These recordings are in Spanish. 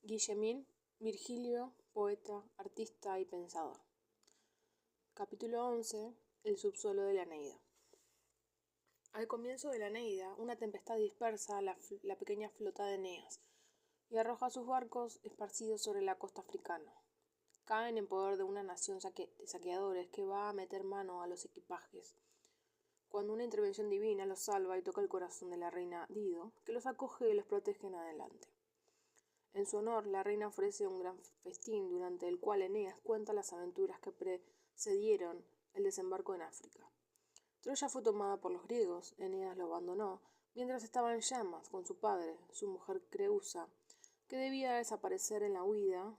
Guillemín Virgilio, poeta, artista y pensador. Capítulo 11. El subsuelo de la Eneida. Al comienzo de la Eneida, una tempestad dispersa la pequeña flota de Eneas y arroja sus barcos esparcidos sobre la costa africana. Caen en poder de una nación de saqueadores que va a meter mano a los equipajes, cuando una intervención divina los salva y toca el corazón de la reina Dido, que los acoge y los protege en adelante. En su honor, la reina ofrece un gran festín durante el cual Eneas cuenta las aventuras que precedieron el desembarco en África. Troya fue tomada por los griegos, Eneas lo abandonó, mientras estaba en llamas con su padre, su mujer Creusa, que debía desaparecer en la huida,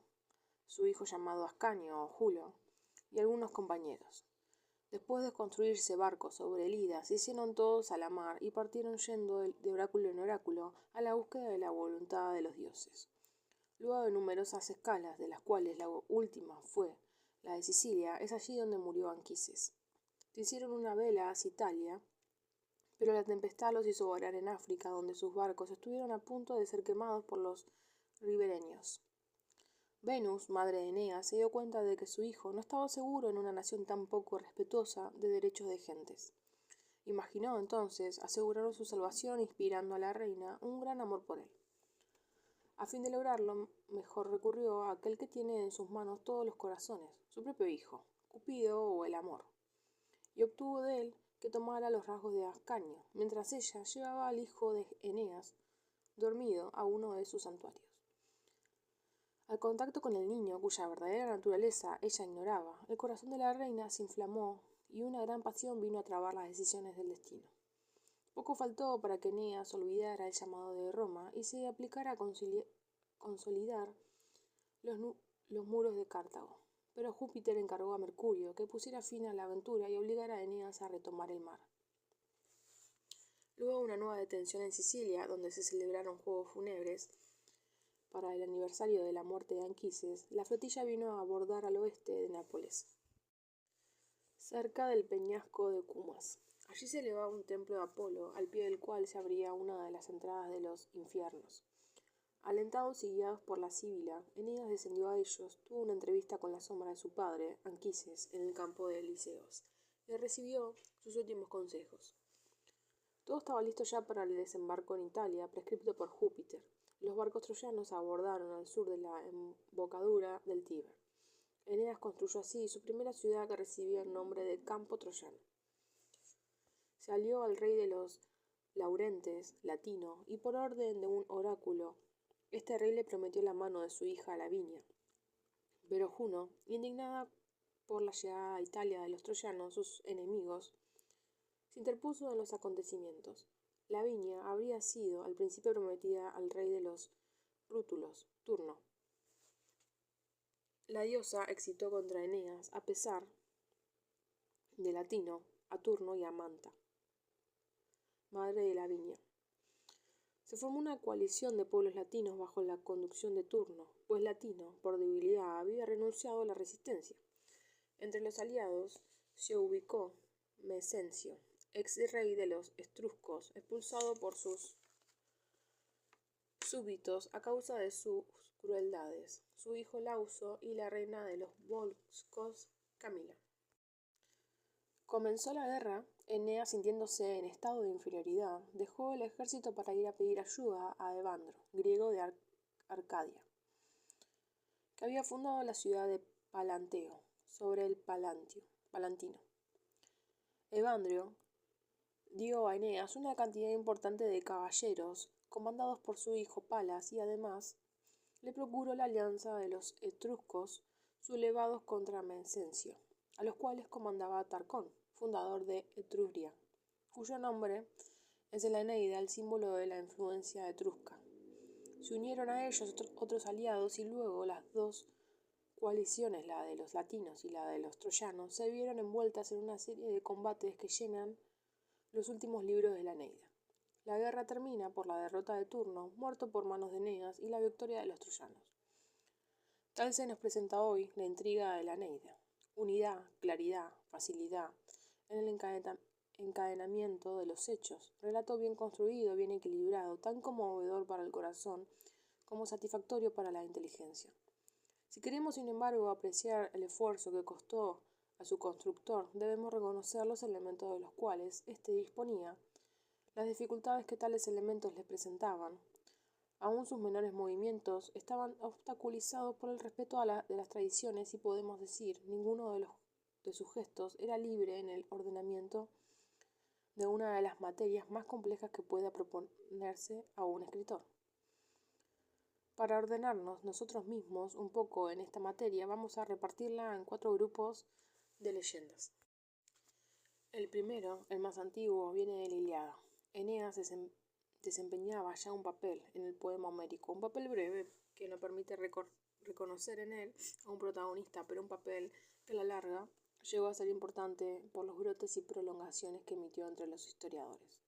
su hijo llamado Ascanio o Julo, y algunos compañeros. Después de construirse barcos sobre el Ida, se hicieron todos a la mar y partieron yendo de oráculo en oráculo a la búsqueda de la voluntad de los dioses. Luego de numerosas escalas, de las cuales la última fue la de Sicilia, es allí donde murió Anquises. Se hicieron una vela hacia Italia, pero la tempestad los hizo varar en África, donde sus barcos estuvieron a punto de ser quemados por los ribereños. Venus, madre de Eneas, se dio cuenta de que su hijo no estaba seguro en una nación tan poco respetuosa de derechos de gentes. Imaginó entonces asegurar su salvación inspirando a la reina un gran amor por él. A fin de lograrlo, mejor recurrió a aquel que tiene en sus manos todos los corazones, su propio hijo, Cupido o el amor, y obtuvo de él que tomara los rasgos de Ascanio, mientras ella llevaba al hijo de Eneas, dormido, a uno de sus santuarios. Al contacto con el niño, cuya verdadera naturaleza ella ignoraba, el corazón de la reina se inflamó y una gran pasión vino a trabar las decisiones del destino. Poco faltó para que Eneas olvidara el llamado de Roma y se aplicara a consolidar los muros de Cartago. Pero Júpiter encargó a Mercurio que pusiera fin a la aventura y obligara a Eneas a retomar el mar. Luego una nueva detención en Sicilia, donde se celebraron juegos fúnebres para el aniversario de la muerte de Anquises, la flotilla vino a abordar al oeste de Nápoles, cerca del peñasco de Cumas. Allí se elevaba un templo de Apolo, al pie del cual se abría una de las entradas de los infiernos. Alentados y guiados por la Sibila, Eneas descendió a ellos, tuvo una entrevista con la sombra de su padre, Anquises, en el campo de Elíseos, y recibió sus últimos consejos. Todo estaba listo ya para el desembarco en Italia, prescrito por Júpiter. Los barcos troyanos abordaron al sur de la embocadura del Tíber. Eneas construyó así su primera ciudad, que recibía el nombre de Campo Troyano. Se alió al rey de los Laurentes, Latino, y por orden de un oráculo, este rey le prometió la mano de su hija Lavinia. Pero Juno, indignada por la llegada a Italia de los troyanos, sus enemigos, se interpuso en los acontecimientos. Lavinia habría sido al principio prometida al rey de los Rútulos, Turno. La diosa excitó contra Eneas, a pesar de Latino, a Turno y a Manta, madre de Lavinia. Se formó una coalición de pueblos latinos bajo la conducción de Turno, pues Latino, por debilidad, había renunciado a la resistencia. Entre los aliados se ubicó Mecencio, ex rey de los etruscos, expulsado por sus súbditos a causa de sus crueldades, su hijo Lauso y la reina de los volscos, Camila. Comenzó la guerra. Eneas, sintiéndose en estado de inferioridad, dejó el ejército para ir a pedir ayuda a Evandro, griego de Arcadia, que había fundado la ciudad de Palanteo, sobre el Palantino. Evandro dio a Eneas una cantidad importante de caballeros, comandados por su hijo Palas, y además le procuró la alianza de los etruscos sublevados contra Mecencio, a los cuales comandaba Tarcón, fundador de Etruria, cuyo nombre es en la Eneida el símbolo de la influencia etrusca. Se unieron a ellos otros aliados y luego las dos coaliciones, la de los latinos y la de los troyanos, se vieron envueltas en una serie de combates que llenan los últimos libros de la Eneida. La guerra termina por la derrota de Turno, muerto por manos de Eneas, y la victoria de los troyanos. Tal se nos presenta hoy la intriga de la Eneida. Unidad, claridad, facilidad en el encadenamiento de los hechos. Relato bien construido, bien equilibrado, tan conmovedor para el corazón como satisfactorio para la inteligencia. Si queremos, sin embargo, apreciar el esfuerzo que costó a su constructor, debemos reconocer los elementos de los cuales éste disponía, las dificultades que tales elementos le presentaban. Aún sus menores movimientos estaban obstaculizados por el respeto de las tradiciones y podemos decir, ninguno de sus gestos era libre en el ordenamiento de una de las materias más complejas que pueda proponerse a un escritor. Para ordenarnos nosotros mismos un poco en esta materia, vamos a repartirla en 4 grupos de leyendas. El primero, el más antiguo, viene de la Ilíada. Eneas desempeñaba ya un papel en el poema homérico, un papel breve que no permite reconocer en él a un protagonista, pero un papel que a la larga llegó a ser importante por los brotes y prolongaciones que emitió entre los historiadores.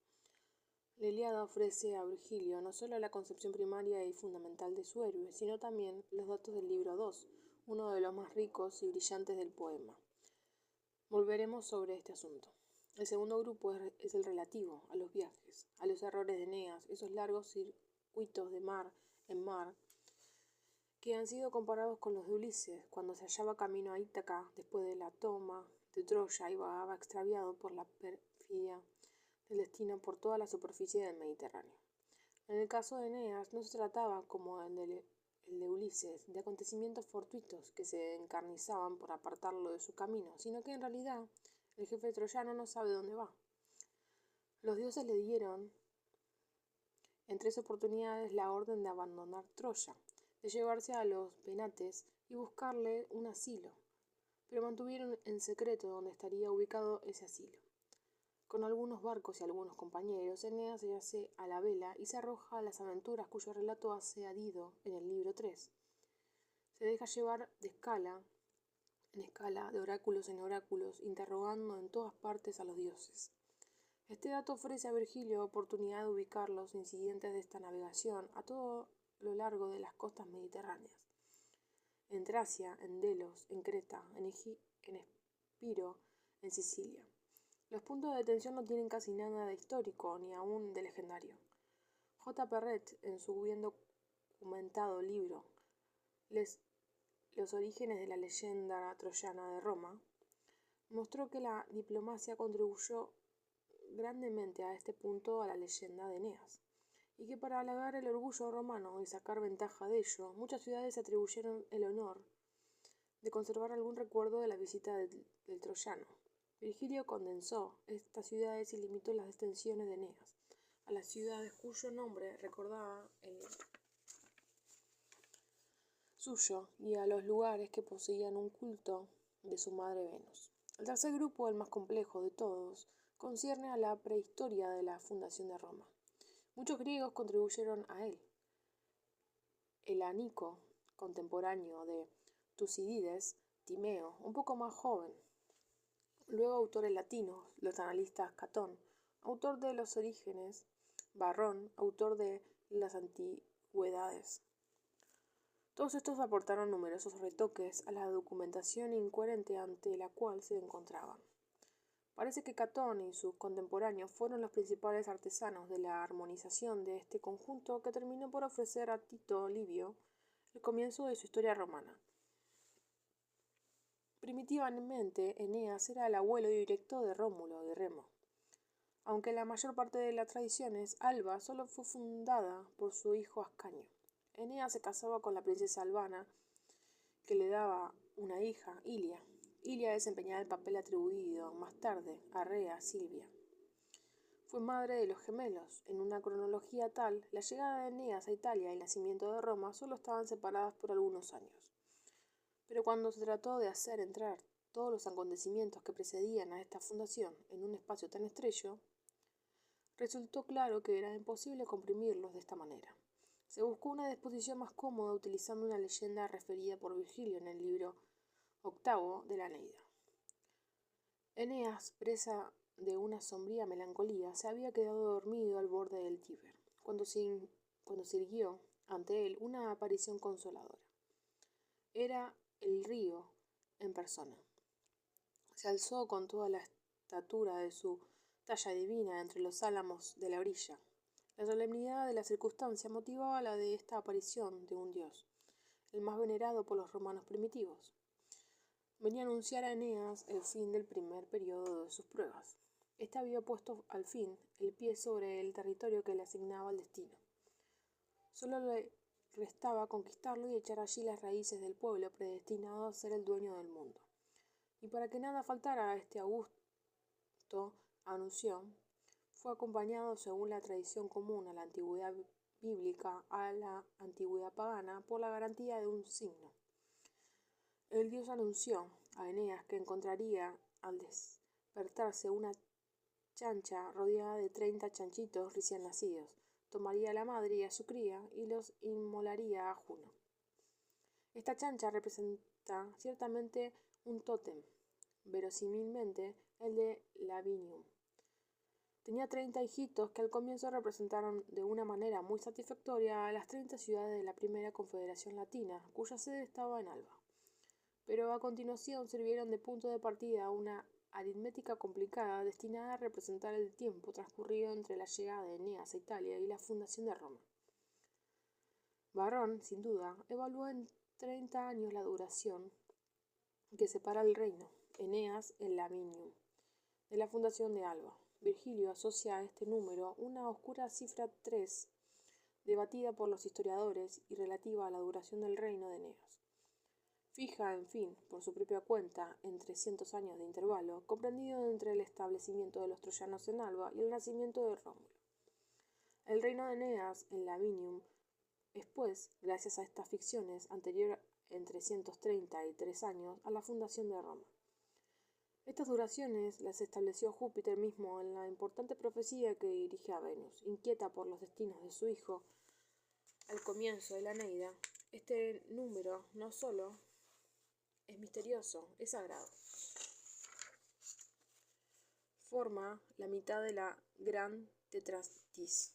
La Ilíada ofrece a Virgilio no solo la concepción primaria y fundamental de su héroe, sino también los datos del libro 2, uno de los más ricos y brillantes del poema. Volveremos sobre este asunto. El segundo grupo es el relativo a los viajes, a los errores de Eneas, esos largos circuitos de mar en mar que han sido comparados con los de Ulises, cuando se hallaba camino a Ítaca después de la toma de Troya y vagaba extraviado por la perfidia del destino por toda la superficie del Mediterráneo. En el caso de Eneas no se trataba, como el de Ulises, de acontecimientos fortuitos que se encarnizaban por apartarlo de su camino, sino que en realidad el jefe troyano no sabe dónde va. Los dioses le dieron en 3 oportunidades la orden de abandonar Troya, de llevarse a los penates y buscarle un asilo, pero mantuvieron en secreto dónde estaría ubicado ese asilo. Con algunos barcos y algunos compañeros, Eneas se hace a la vela y se arroja a las aventuras cuyo relato hace adido en el libro 3. Se deja llevar en escala, de oráculos en oráculos, interrogando en todas partes a los dioses. Este dato ofrece a Virgilio oportunidad de ubicar los incidentes de esta navegación a todo lo largo de las costas mediterráneas. En Tracia, en Delos, en Creta, en Epiro, en Sicilia. Los puntos de detención no tienen casi nada de histórico, ni aún de legendario. J. Perret, en su bien documentado libro Los orígenes de la leyenda troyana de Roma, mostró que la diplomacia contribuyó grandemente a este punto a la leyenda de Eneas, y que para halagar el orgullo romano y sacar ventaja de ello, muchas ciudades se atribuyeron el honor de conservar algún recuerdo de la visita del troyano. Virgilio condensó estas ciudades y limitó las extensiones de Eneas a las ciudades cuyo nombre recordaba el suyo y a los lugares que poseían un culto de su madre Venus. El tercer grupo, el más complejo de todos, concierne a la prehistoria de la fundación de Roma. Muchos griegos contribuyeron a él. Helanico, contemporáneo de Tucídides, Timeo, un poco más joven. Luego autores latinos, los analistas Catón, autor de Los Orígenes, Varrón, autor de Las Antigüedades. Todos estos aportaron numerosos retoques a la documentación incoherente ante la cual se encontraban. Parece que Catón y sus contemporáneos fueron los principales artesanos de la armonización de este conjunto que terminó por ofrecer a Tito Livio el comienzo de su historia romana. Primitivamente, Eneas era el abuelo directo de Rómulo y Remo, aunque la mayor parte de las tradiciones, Alba solo fue fundada por su hijo Ascanio. Eneas se casaba con la princesa Albana, que le daba una hija, Ilia. Ilia desempeñaba el papel atribuido más tarde a Rea Silvia. Fue madre de los gemelos. En una cronología tal, la llegada de Eneas a Italia y el nacimiento de Roma solo estaban separadas por algunos años. Pero cuando se trató de hacer entrar todos los acontecimientos que precedían a esta fundación en un espacio tan estrecho, resultó claro que era imposible comprimirlos de esta manera. Se buscó una disposición más cómoda utilizando una leyenda referida por Virgilio en el libro 8 de la Eneida. Eneas, presa de una sombría melancolía, se había quedado dormido al borde del Tíber, cuando se irguió ante él una aparición consoladora. Era el río en persona. Se alzó con toda la estatura de su talla divina entre los álamos de la orilla. La solemnidad de la circunstancia motivaba la de esta aparición de un dios, el más venerado por los romanos primitivos. Venía a anunciar a Eneas el fin del primer periodo de sus pruebas. Este había puesto al fin el pie sobre el territorio que le asignaba el destino. Solo le restaba conquistarlo y echar allí las raíces del pueblo predestinado a ser el dueño del mundo. Y para que nada faltara a este augusto anuncio, fue acompañado, según la tradición común a la antigüedad bíblica a la antigüedad pagana, por la garantía de un signo. El dios anunció a Eneas que encontraría al despertarse una chancha rodeada de 30 chanchitos recién nacidos. Tomaría a la madre y a su cría y los inmolaría a Juno. Esta chancha representa ciertamente un tótem, verosímilmente el de Lavinium. Tenía 30 hijitos que al comienzo representaron de una manera muy satisfactoria a las 30 ciudades de la primera Confederación Latina, cuya sede estaba en Alba. Pero a continuación sirvieron de punto de partida a una aritmética complicada destinada a representar el tiempo transcurrido entre la llegada de Eneas a Italia y la fundación de Roma. Varrón, sin duda, evaluó en 30 años la duración que separa el reino, Eneas en Lavinium, de la fundación de Alba. Virgilio asocia a este número una oscura cifra 3, debatida por los historiadores y relativa a la duración del reino de Eneas. Fija, en fin, por su propia cuenta, en 300 años de intervalo, comprendido entre el establecimiento de los troyanos en Alba y el nacimiento de Rómulo. El reino de Eneas en Lavinium es, pues, gracias a estas ficciones, anterior en 333 años a la fundación de Roma. Estas duraciones las estableció Júpiter mismo en la importante profecía que dirige a Venus, inquieta por los destinos de su hijo. Al comienzo de la Eneida, este número no solo es misterioso, es sagrado. Forma la mitad de la gran tetrastis,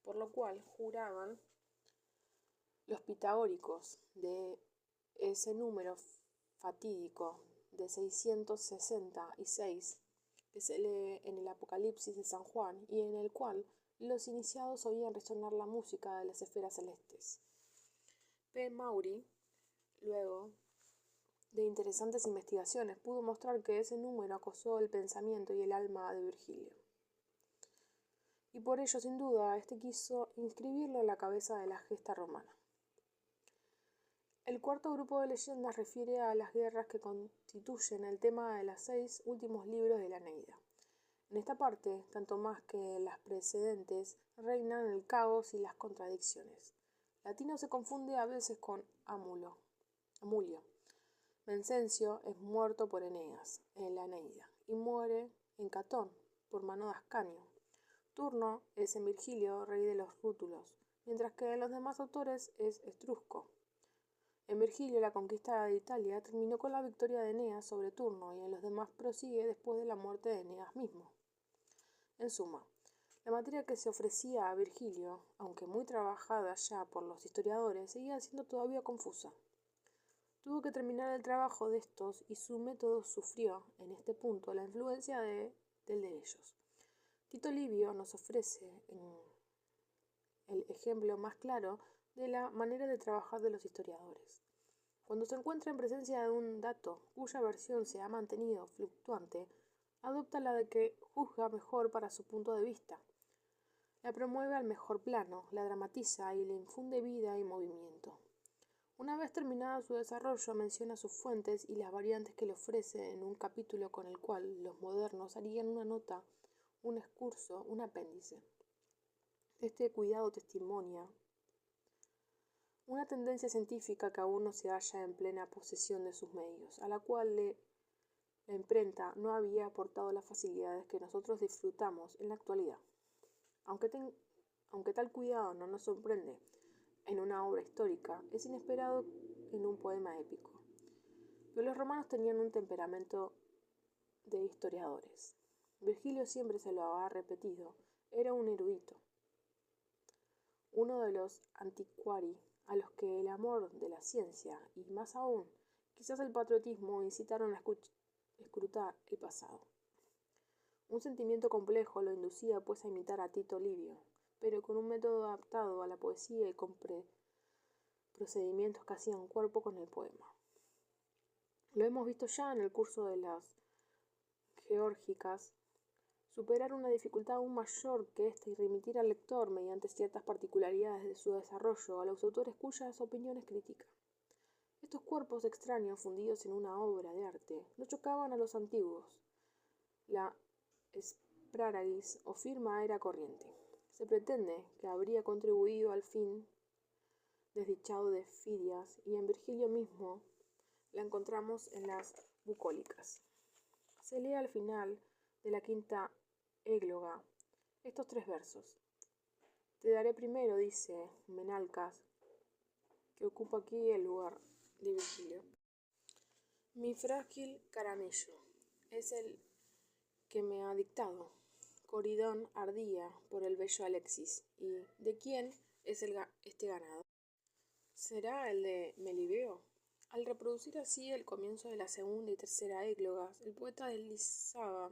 por lo cual juraban los pitagóricos de ese número fatídico de 666 que se lee en el Apocalipsis de San Juan y en el cual los iniciados oían resonar la música de las esferas celestes. P. Maury, luego de interesantes investigaciones, pudo mostrar que ese número acosó el pensamiento y el alma de Virgilio. Y por ello, sin duda, quiso inscribirlo en la cabeza de la gesta romana. El cuarto grupo de leyendas refiere a las guerras que constituyen el tema de los 6 últimos libros de la Eneida. En esta parte, tanto más que en las precedentes, reinan el caos y las contradicciones. Latino se confunde a veces con Amulio. Mencencio es muerto por Eneas en la Eneida y muere en Catón por mano de Ascanio. Turno es en Virgilio rey de los rútulos, mientras que en los demás autores es Etrusco. En Virgilio la conquista de Italia terminó con la victoria de Eneas sobre Turno y en los demás prosigue después de la muerte de Eneas mismo. En suma, la materia que se ofrecía a Virgilio, aunque muy trabajada ya por los historiadores, seguía siendo todavía confusa. Tuvo que terminar el trabajo de estos y su método sufrió, en este punto, la influencia del de ellos. Tito Livio nos ofrece el ejemplo más claro de la manera de trabajar de los historiadores. Cuando se encuentra en presencia de un dato cuya versión se ha mantenido fluctuante, adopta la de que juzga mejor para su punto de vista. La promueve al mejor plano, la dramatiza y le infunde vida y movimiento. Una vez terminado su desarrollo, menciona sus fuentes y las variantes que le ofrece en un capítulo con el cual los modernos harían una nota, un excurso, un apéndice. Este cuidado testimonia una tendencia científica que aún no se halla en plena posesión de sus medios, a la cual la imprenta no había aportado las facilidades que nosotros disfrutamos en la actualidad. Aunque tal cuidado no nos sorprende en una obra histórica, es inesperado en un poema épico. Pero los romanos tenían un temperamento de historiadores. Virgilio siempre se lo ha repetido, era un erudito, uno de los antiquari a los que el amor de la ciencia y, más aún, quizás el patriotismo incitaron a escrutar el pasado. Un sentimiento complejo lo inducía pues a imitar a Tito Livio, pero con un método adaptado a la poesía y con procedimientos que hacían cuerpo con el poema. Lo hemos visto ya en el curso de las geórgicas, superar una dificultad aún mayor que esta y remitir al lector, mediante ciertas particularidades de su desarrollo, a los autores cuyas opiniones critica. Estos cuerpos extraños fundidos en una obra de arte no chocaban a los antiguos. La espráraguis o firma era corriente. Se pretende que habría contribuido al fin desdichado de Fidias, y en Virgilio mismo la encontramos en las bucólicas. Se lee al final de la quinta égloga estos 3 versos. Te daré primero, dice Menalcas, que ocupa aquí el lugar de Virgilio. Mi frágil caramello es el que me ha dictado. Coridón ardía por el bello Alexis. ¿Y de quién es este ganado? ¿Será el de Melibeo? Al reproducir así el comienzo de la segunda y tercera églogas, el poeta deslizaba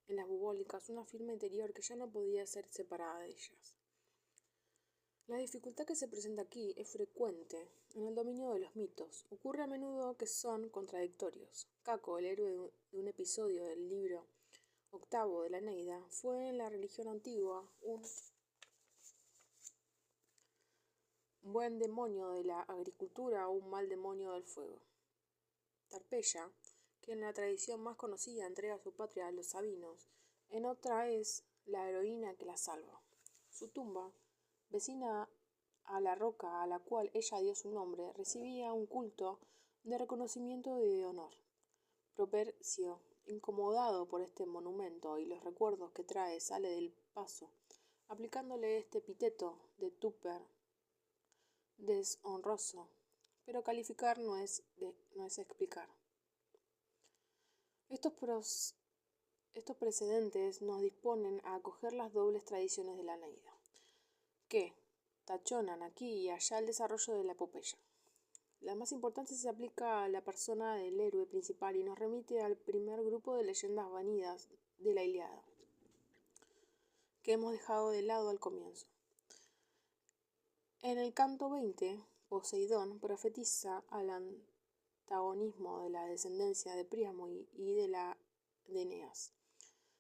en las bubólicas una firma interior que ya no podía ser separada de ellas. La dificultad que se presenta aquí es frecuente en el dominio de los mitos. Ocurre a menudo que son contradictorios. Caco, el héroe de un episodio del libro octavo de la Eneida, fue en la religión antigua un buen demonio de la agricultura o un mal demonio del fuego. Tarpeya, que en la tradición más conocida entrega su patria a los sabinos, en otra es la heroína que la salva. Su tumba, vecina a la roca a la cual ella dio su nombre, recibía un culto de reconocimiento y de honor. Propercio, incomodado por este monumento y los recuerdos que trae, sale del paso, aplicándole este epíteto de túper deshonroso, pero calificar no es explicar. Estos precedentes nos disponen a acoger las dobles tradiciones de la Eneida, que tachonan aquí y allá el desarrollo de la epopeya. La más importante se aplica a la persona del héroe principal y nos remite al primer grupo de leyendas vanidas de la Ilíada, que hemos dejado de lado al comienzo. En el canto 20, Poseidón profetiza al antagonismo de la descendencia de Príamo y de Eneas.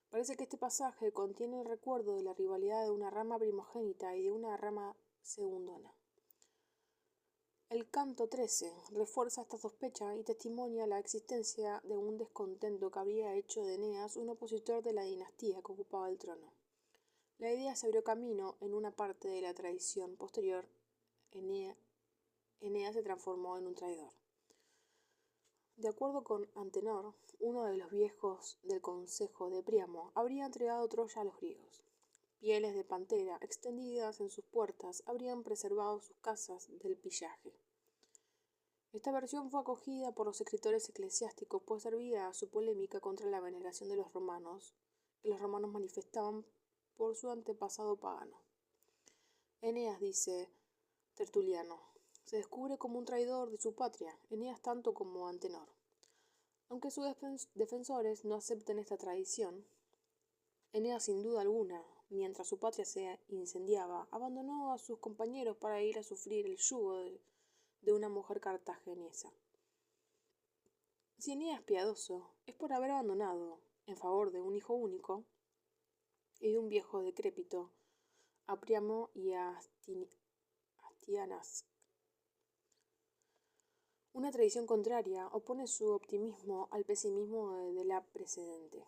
Parece que este pasaje contiene el recuerdo de la rivalidad de una rama primogénita y de una rama segundona. El canto 13 refuerza esta sospecha y testimonia la existencia de un descontento que habría hecho de Eneas un opositor de la dinastía que ocupaba el trono. La idea se abrió camino en una parte de la tradición posterior. Eneas se transformó en un traidor. De acuerdo con Antenor, uno de los viejos del consejo de Príamo, habría entregado Troya a los griegos. Pieles de pantera extendidas en sus puertas habrían preservado sus casas del pillaje. Esta versión fue acogida por los escritores eclesiásticos, pues servía a su polémica contra la veneración de los romanos, que los romanos manifestaban por su antepasado pagano. Eneas, dice Tertuliano, se descubre como un traidor de su patria, Eneas tanto como Antenor. Aunque sus defensores no acepten esta tradición, Eneas sin duda alguna, mientras su patria se incendiaba, abandonó a sus compañeros para ir a sufrir el yugo de una mujer cartaginesa. Si Eneas piadoso, es por haber abandonado, en favor de un hijo único y de un viejo decrépito, a Príamo y a Astianax. Una tradición contraria opone su optimismo al pesimismo de la precedente.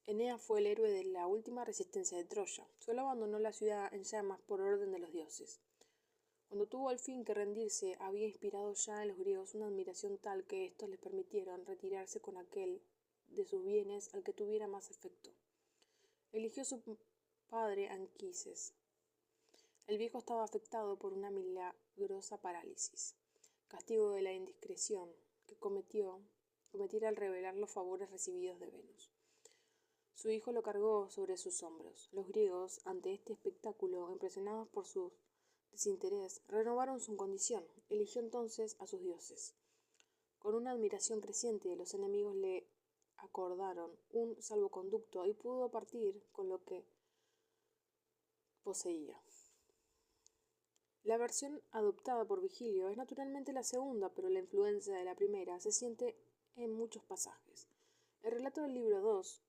Eneas fue el héroe de la última resistencia de Troya. Solo abandonó la ciudad en llamas por orden de los dioses. Cuando tuvo al fin que rendirse, había inspirado ya en los griegos una admiración tal que éstos les permitieron retirarse con aquel de sus bienes al que tuviera más efecto. Eligió su padre Anquises. El viejo estaba afectado por una milagrosa parálisis, castigo de la indiscreción que cometiera al revelar los favores recibidos de Venus. Su hijo lo cargó sobre sus hombros. Los griegos, ante este espectáculo, impresionados por su desinterés, renovaron su condición. Eligió entonces a sus dioses. Con una admiración creciente, los enemigos le acordaron un salvoconducto y pudo partir con lo que poseía. La versión adoptada por Virgilio es naturalmente la segunda, pero la influencia de la primera se siente en muchos pasajes. El relato del libro 2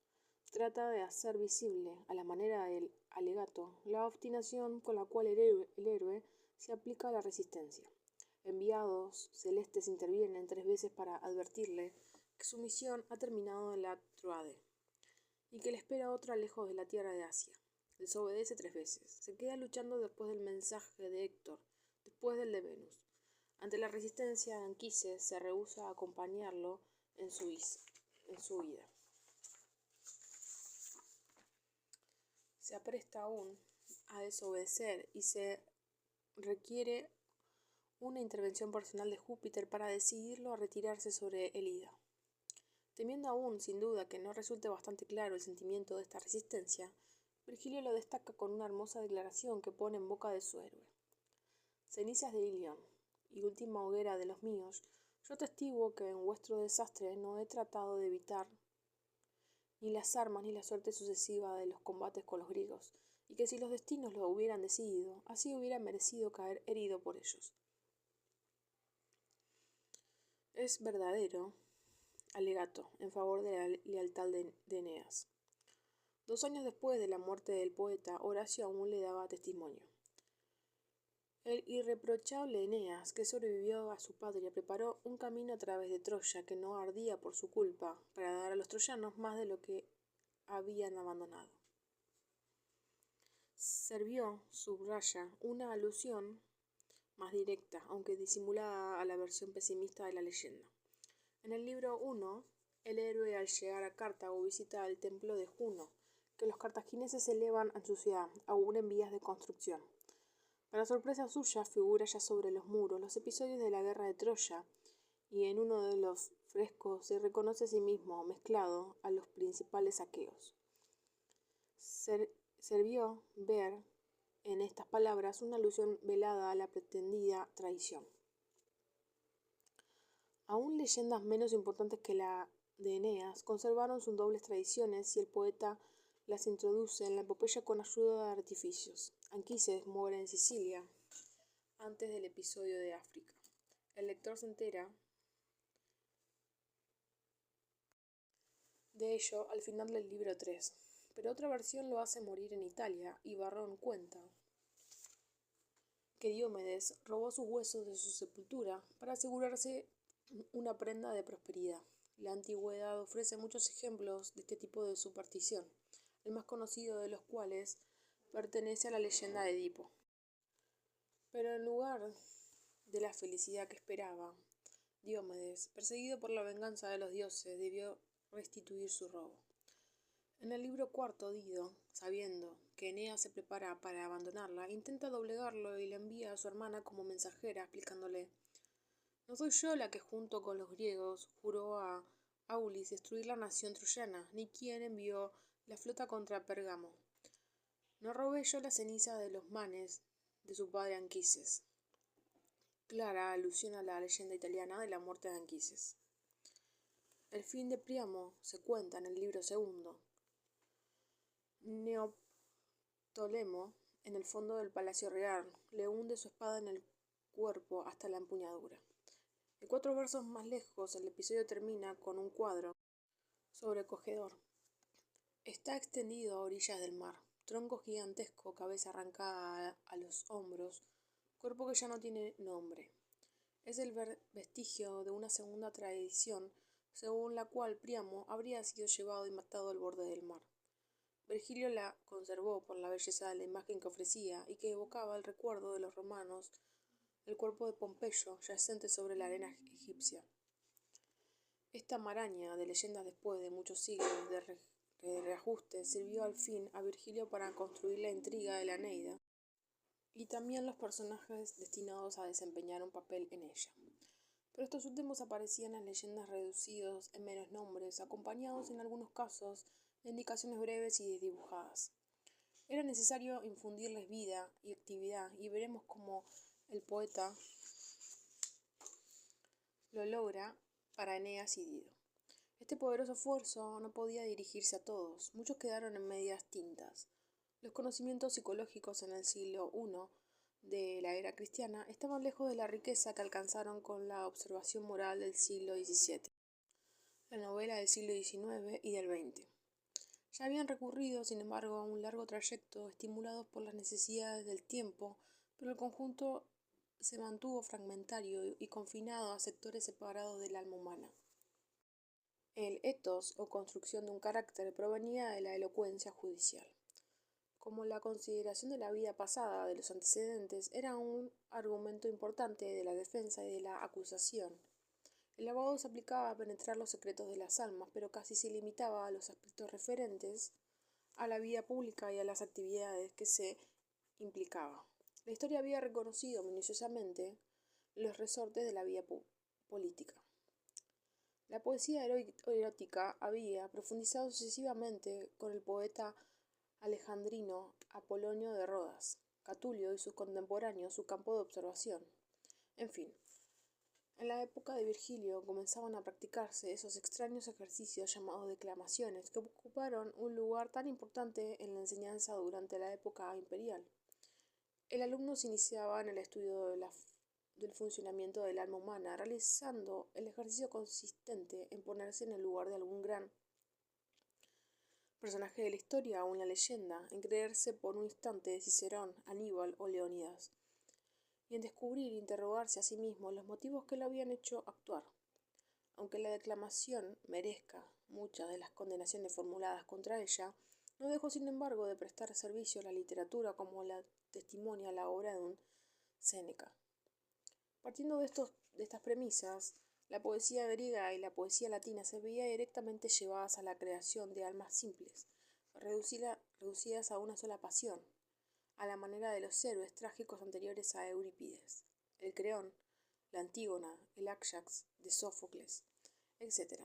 trata de hacer visible, a la manera del alegato, la obstinación con la cual el héroe se aplica a la resistencia. Enviados celestes intervienen 3 veces para advertirle que su misión ha terminado en la Troade y que le espera otra lejos de la tierra de Asia. Desobedece 3 veces. Se queda luchando después del mensaje de Héctor, después del de Venus. Ante la resistencia, Anquises se rehúsa a acompañarlo en su huida. Se apresta aún a desobedecer y se requiere una intervención personal de Júpiter para decidirlo a retirarse sobre el Ida. Temiendo aún, sin duda, que no resulte bastante claro el sentimiento de esta resistencia, Virgilio lo destaca con una hermosa declaración que pone en boca de su héroe. Cenizas de Ilión y última hoguera de los míos, yo testiguo que en vuestro desastre no he tratado de evitar ni las armas ni la suerte sucesiva de los combates con los griegos, y que si los destinos lo hubieran decidido, así hubiera merecido caer herido por ellos. Es verdadero alegato en favor de la lealtad de Eneas. 2 años después de la muerte del poeta, Horacio aún le daba testimonio. El irreprochable Eneas, que sobrevivió a su patria, preparó un camino a través de Troya que no ardía por su culpa, para dar a los troyanos más de lo que habían abandonado. Sirvió, subraya, una alusión más directa, aunque disimulada, a la versión pesimista de la leyenda. En el libro 1, el héroe al llegar a Cartago visita el templo de Juno, que los cartagineses elevan en su ciudad, aún en vías de construcción. Para sorpresa suya, figura ya sobre los muros los episodios de la guerra de Troya, y en uno de los frescos se reconoce a sí mismo mezclado a los principales aqueos. Sirvió ver en estas palabras una alusión velada a la pretendida traición. Aún leyendas menos importantes que la de Eneas conservaron sus dobles tradiciones y el poeta las introduce en la epopeya con ayuda de artificios. Anquises muere en Sicilia antes del episodio de África. El lector se entera de ello al final del libro 3, pero otra versión lo hace morir en Italia y Varrón cuenta que Diomedes robó sus huesos de su sepultura para asegurarse una prenda de prosperidad. La antigüedad ofrece muchos ejemplos de este tipo de superstición, el más conocido de los cuales pertenece a la leyenda de Edipo. Pero en lugar de la felicidad que esperaba, Diomedes, perseguido por la venganza de los dioses, debió restituir su robo. En el libro 4, Dido, sabiendo que Eneas se prepara para abandonarla, intenta doblegarlo y le envía a su hermana como mensajera, explicándole: «No soy yo la que junto con los griegos juró a Aulis destruir la nación troyana, ni quien envió la flota contra Pérgamo. No robé yo la ceniza de los manes de su padre Anquises». Clara alusión a la leyenda italiana de la muerte de Anquises. El fin de Príamo se cuenta en el libro 2. Neoptólemo, en el fondo del palacio real, le hunde su espada en el cuerpo hasta la empuñadura. En 4 versos más lejos, el episodio termina con un cuadro sobrecogedor. Está extendido a orillas del mar, tronco gigantesco, cabeza arrancada a los hombros, cuerpo que ya no tiene nombre. Es el vestigio de una segunda tradición, según la cual Príamo habría sido llevado y matado al borde del mar. Virgilio la conservó por la belleza de la imagen que ofrecía y que evocaba el recuerdo de los romanos, el cuerpo de Pompeyo yacente sobre la arena egipcia. Esta maraña de leyendas, después de muchos siglos de reajuste, sirvió al fin a Virgilio para construir la intriga de la Eneida y también los personajes destinados a desempeñar un papel en ella. Pero estos últimos aparecían en las leyendas reducidos en menos nombres, acompañados en algunos casos de indicaciones breves y desdibujadas. Era necesario infundirles vida y actividad, y veremos cómo el poeta lo logra para Eneas y Dido. Este poderoso esfuerzo no podía dirigirse a todos, muchos quedaron en medias tintas. Los conocimientos psicológicos en el siglo I de la era cristiana estaban lejos de la riqueza que alcanzaron con la observación moral del siglo XVII, la novela del siglo XIX y del XX. Ya habían recurrido, sin embargo, a un largo trayecto estimulados por las necesidades del tiempo, pero el conjunto se mantuvo fragmentario y confinado a sectores separados del alma humana. El ethos o construcción de un carácter provenía de la elocuencia judicial. Como la consideración de la vida pasada de los antecedentes era un argumento importante de la defensa y de la acusación, el abogado se aplicaba a penetrar los secretos de las almas, pero casi se limitaba a los aspectos referentes a la vida pública y a las actividades que se implicaba. La historia había reconocido minuciosamente los resortes de la vida política. La poesía erótica había profundizado sucesivamente con el poeta alejandrino Apolonio de Rodas, Catulio y sus contemporáneos su campo de observación. En fin, en la época de Virgilio comenzaban a practicarse esos extraños ejercicios llamados declamaciones que ocuparon un lugar tan importante en la enseñanza durante la época imperial. El alumno se iniciaba en el estudio del funcionamiento del alma humana, realizando el ejercicio consistente en ponerse en el lugar de algún gran personaje de la historia o en la leyenda, en creerse por un instante Cicerón, Aníbal o Leónidas, y en descubrir e interrogarse a sí mismo los motivos que lo habían hecho actuar. Aunque la declamación merezca muchas de las condenaciones formuladas contra ella, no dejó sin embargo de prestar servicio a la literatura como la testimonia la obra de un Séneca. Partiendo de estas premisas, la poesía griega y la poesía latina se veían directamente llevadas a la creación de almas simples, reducidas a una sola pasión, a la manera de los héroes trágicos anteriores a Eurípides, el Creón, la Antígona, el Áyax de Sófocles, etc.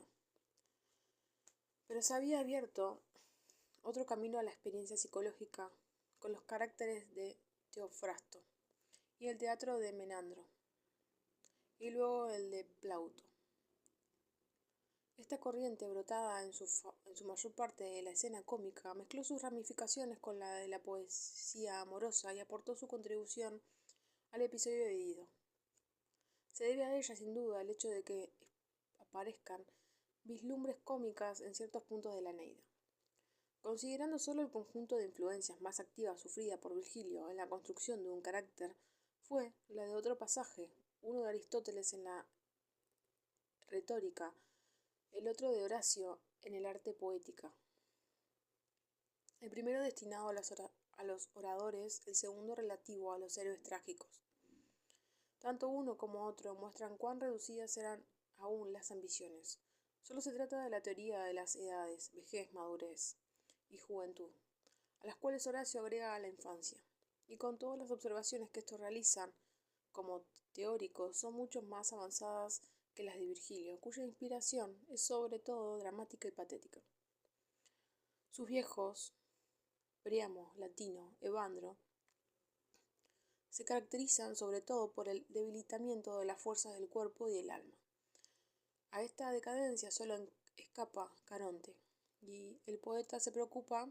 Pero se había abierto otro camino a la experiencia psicológica con los caracteres de Teofrasto y el teatro de Menandro, y luego el de Plauto. Esta corriente, brotada en su mayor parte de la escena cómica, mezcló sus ramificaciones con la de la poesía amorosa y aportó su contribución al episodio de Dido. Se debe a ella, sin duda, el hecho de que aparezcan vislumbres cómicas en ciertos puntos de la Eneida. Considerando solo el conjunto de influencias más activas sufrida por Virgilio en la construcción de un carácter, fue la de otro pasaje, uno de Aristóteles en la retórica, el otro de Horacio en el arte poética. El primero destinado a los oradores, el segundo relativo a los héroes trágicos. Tanto uno como otro muestran cuán reducidas eran aún las ambiciones. Solo se trata de la teoría de las edades, vejez, madurez y juventud, a las cuales Horacio agrega a la infancia, y con todas las observaciones que estos realizan como teóricos son mucho más avanzadas que las de Virgilio, cuya inspiración es sobre todo dramática y patética. Sus viejos, Priamo, Latino, Evandro, se caracterizan sobre todo por el debilitamiento de las fuerzas del cuerpo y del alma. A esta decadencia solo escapa Caronte, y el poeta se preocupa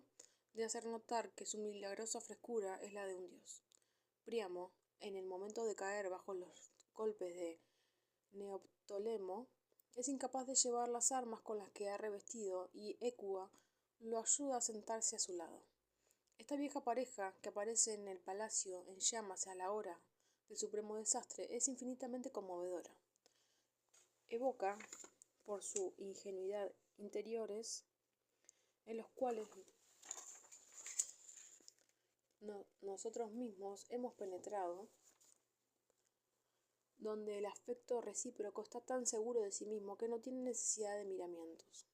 de hacer notar que su milagrosa frescura es la de un dios. Príamo, en el momento de caer bajo los golpes de Neoptólemo, es incapaz de llevar las armas con las que ha revestido y Hécuba lo ayuda a sentarse a su lado. Esta vieja pareja que aparece en el palacio en llamas a la hora del supremo desastre es infinitamente conmovedora. Evoca, por su ingenuidad, interiores en los cuales nosotros mismos hemos penetrado, donde el afecto recíproco está tan seguro de sí mismo que no tiene necesidad de miramientos.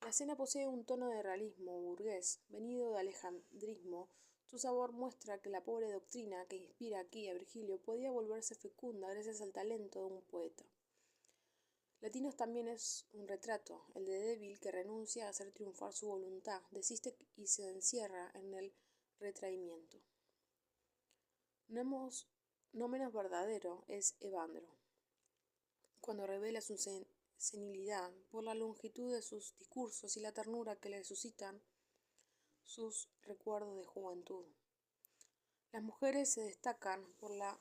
La escena posee un tono de realismo burgués, venido de alejandrismo. Su sabor muestra que la pobre doctrina que inspira aquí a Virgilio podía volverse fecunda gracias al talento de un poeta. Latinos también es un retrato, el de débil que renuncia a hacer triunfar su voluntad, desiste y se encierra en el retraimiento. No menos verdadero es Evandro, cuando revela su senilidad, por la longitud de sus discursos y la ternura que le suscitan sus recuerdos de juventud. Las mujeres se destacan por la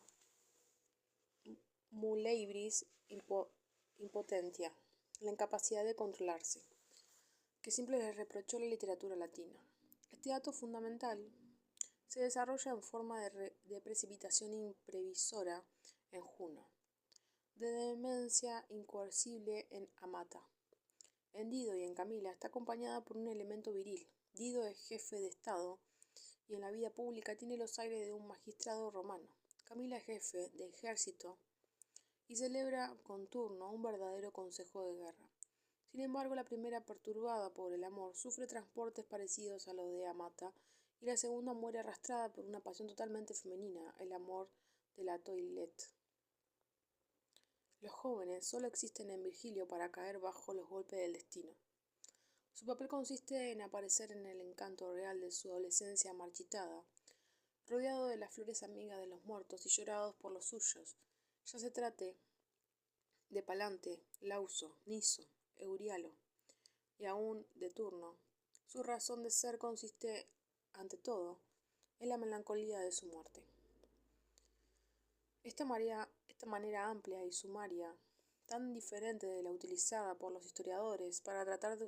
muleibris impotentia, la incapacidad de controlarse, que siempre les reprochó la literatura latina. Este dato fundamental se desarrolla en forma de precipitación imprevisora en Juno, de demencia incoercible en Amata. En Dido y en Camila está acompañada por un elemento viril. Dido es jefe de Estado y en la vida pública tiene los aires de un magistrado romano. Camila es jefe de ejército y celebra con turno un verdadero consejo de guerra. Sin embargo, la primera, perturbada por el amor, sufre transportes parecidos a los de Amata, y la segunda muere arrastrada por una pasión totalmente femenina, el amor de la toilette. Los jóvenes solo existen en Virgilio para caer bajo los golpes del destino. Su papel consiste en aparecer en el encanto real de su adolescencia marchitada, rodeado de las flores amigas de los muertos y llorados por los suyos, ya se trate de Palante, Lauso, Niso, Eurialo y aún de Turno. Su razón de ser consiste, ante todo, en la melancolía de su muerte. Esta manera amplia y sumaria, tan diferente de la utilizada por los historiadores para tratar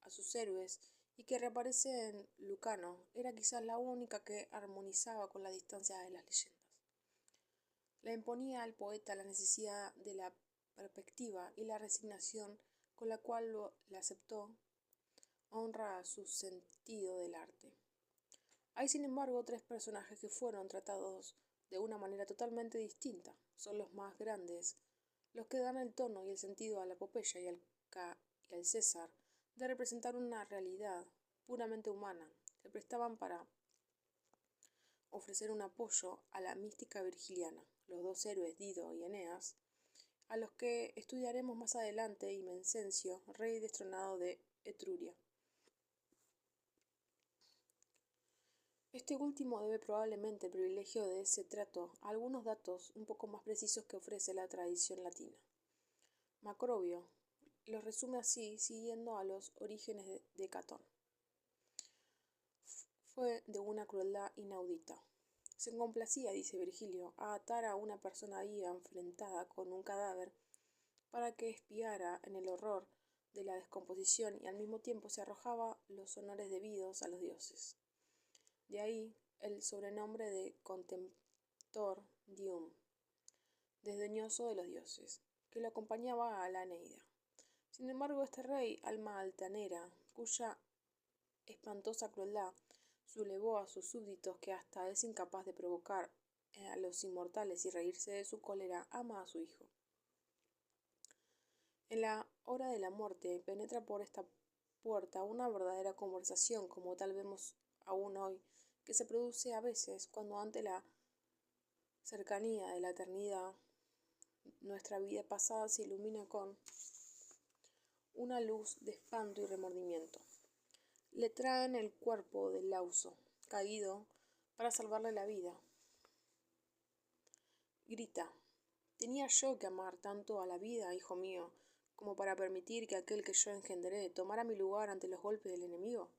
a sus héroes y que reaparece en Lucano, era quizás la única que armonizaba con la distancia de las leyendas. La imponía al poeta la necesidad de la perspectiva y la resignación con la cual la aceptó honra a su sentido del arte. Hay, sin embargo, tres personajes que fueron tratados de una manera totalmente distinta. Son los más grandes, los que dan el tono y el sentido a la epopeya y al César de representar una realidad puramente humana, que prestaban para ofrecer un apoyo a la mística virgiliana, los dos héroes Dido y Eneas, a los que estudiaremos más adelante, y Mecencio, rey destronado de Etruria. Este último debe probablemente el privilegio de ese trato a algunos datos un poco más precisos que ofrece la tradición latina. Macrobio los resume así, siguiendo a los orígenes de Catón. Fue de una crueldad inaudita. Se complacía, dice Virgilio, a atar a una persona viva enfrentada con un cadáver para que expiara en el horror de la descomposición y al mismo tiempo se arrojaba los honores debidos a los dioses. De ahí el sobrenombre de Contemptor Dium, desdeñoso de los dioses, que lo acompañaba a la Eneida. Sin embargo, este rey, alma altanera, cuya espantosa crueldad sublevó a sus súbditos, que hasta es incapaz de provocar a los inmortales y reírse de su cólera, ama a su hijo. En la hora de la muerte penetra por esta puerta una verdadera conversación, como tal vemos aún hoy, que se produce a veces cuando ante la cercanía de la eternidad nuestra vida pasada se ilumina con una luz de espanto y remordimiento. Le traen el cuerpo del Lauso, caído, para salvarle la vida. Grita: ¿tenía yo que amar tanto a la vida, hijo mío, como para permitir que aquel que yo engendré tomara mi lugar ante los golpes del enemigo?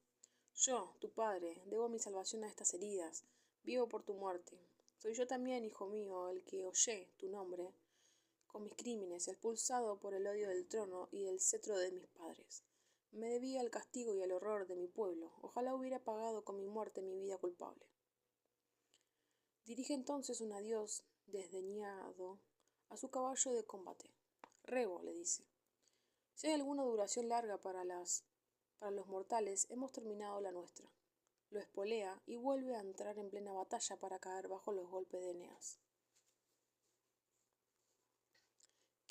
Yo, tu padre, debo mi salvación a estas heridas, vivo por tu muerte. Soy yo también, hijo mío, el que oye tu nombre, con mis crímenes, expulsado por el odio del trono y del cetro de mis padres. Me debía al castigo y al horror de mi pueblo. Ojalá hubiera pagado con mi muerte mi vida culpable. Dirige entonces un adiós desdeñado a su caballo de combate. Rebo, le dice, si hay alguna duración larga para los mortales, hemos terminado la nuestra. Lo espolea y vuelve a entrar en plena batalla para caer bajo los golpes de Eneas.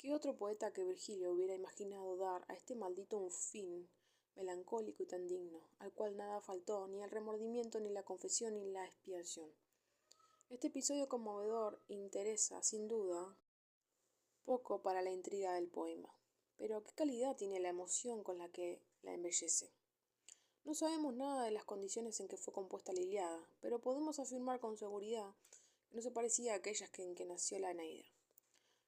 ¿Qué otro poeta que Virgilio hubiera imaginado dar a este maldito un fin melancólico y tan digno, al cual nada faltó, ni el remordimiento, ni la confesión, ni la expiación? Este episodio conmovedor interesa, sin duda, poco para la intriga del poema. Pero ¿qué calidad tiene la emoción con la que la embellece? No sabemos nada de las condiciones en que fue compuesta la Ilíada, pero podemos afirmar con seguridad que no se parecía a aquellas en que nació la Eneida.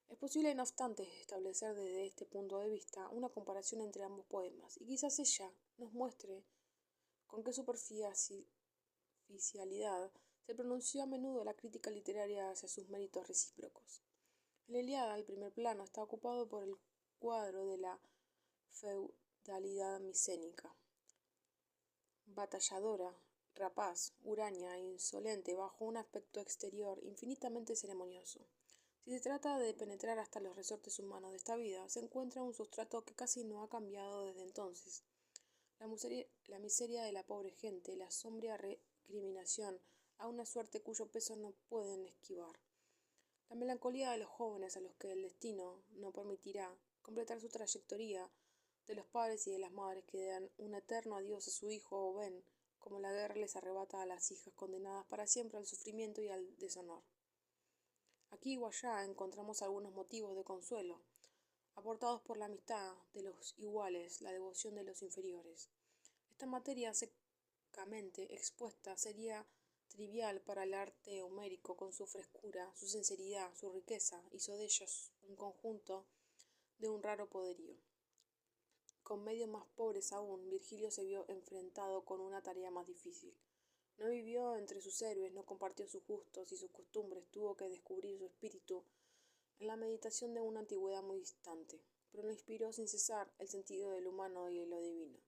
Es posible, no obstante, establecer desde este punto de vista una comparación entre ambos poemas, y quizás ella nos muestre con qué superficialidad se pronunció a menudo la crítica literaria hacia sus méritos recíprocos. La Ilíada, al primer plano, está ocupado por el cuadro de la feudalidad micénica, batalladora, rapaz, huraña e insolente bajo un aspecto exterior infinitamente ceremonioso. Si se trata de penetrar hasta los resortes humanos de esta vida, se encuentra un sustrato que casi no ha cambiado desde entonces. La miseria de la pobre gente, la sombría recriminación a una suerte cuyo peso no pueden esquivar. La melancolía de los jóvenes a los que el destino no permitirá completar su trayectoria, de los padres y de las madres que dan un eterno adiós a su hijo o ven como la guerra les arrebata a las hijas condenadas para siempre al sufrimiento y al deshonor. Aquí o allá encontramos algunos motivos de consuelo, aportados por la amistad de los iguales, la devoción de los inferiores. Esta materia secamente expuesta sería trivial para el arte homérico con su frescura, su sinceridad, su riqueza, hizo de ellos un conjunto de un raro poderío. Con medios más pobres aún, Virgilio se vio enfrentado con una tarea más difícil. No vivió entre sus héroes, no compartió sus gustos y sus costumbres, tuvo que descubrir su espíritu en la meditación de una antigüedad muy distante, pero no inspiró sin cesar el sentido del humano y de lo divino,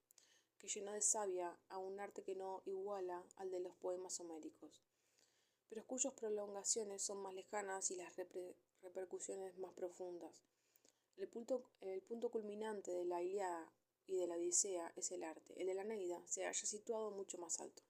que llenó de savia a un arte que no iguala al de los poemas homéricos, pero cuyas prolongaciones son más lejanas y las repercusiones más profundas. El punto culminante de la Ilíada y de la Odisea es el arte. El de la Eneida se halla situado mucho más alto.